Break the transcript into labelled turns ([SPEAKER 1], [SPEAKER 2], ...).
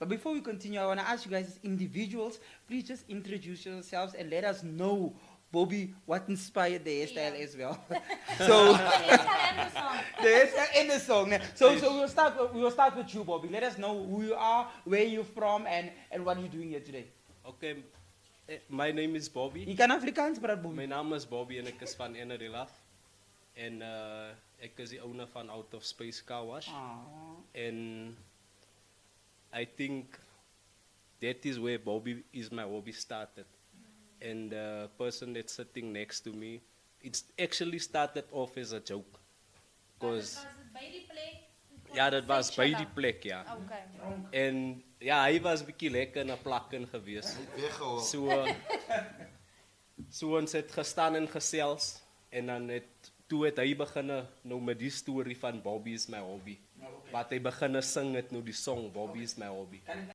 [SPEAKER 1] But before we continue, I want to ask you guys as individuals, please just introduce yourselves and let us know, Bobby, what inspired the hairstyle as well. So the hairstyle in the song. So we'll start with you, Bobby. Let us know who you are, where you're from, and what you're doing here today.
[SPEAKER 2] Okay, my name is Bobby.
[SPEAKER 1] Je kan Afrikaans praten, Bobby.
[SPEAKER 2] My naam is Bobby en ek is van Enerila. En ek is die owner van Out of Space Car Wash. And I think that is where Bobby is my hobby started. And the person that's sitting next to me, it's actually started off as a joke. Because ja, dat was by die plek, ja.
[SPEAKER 3] Okay.
[SPEAKER 2] En ja, hy was bietjie lekker in 'n plak in gewees. So ons het gestaan en gesels en dan toe het hy begin nou met die storie van Bobby is my hobby. Wat hy begin sing het nou die song Bobby is my hobby.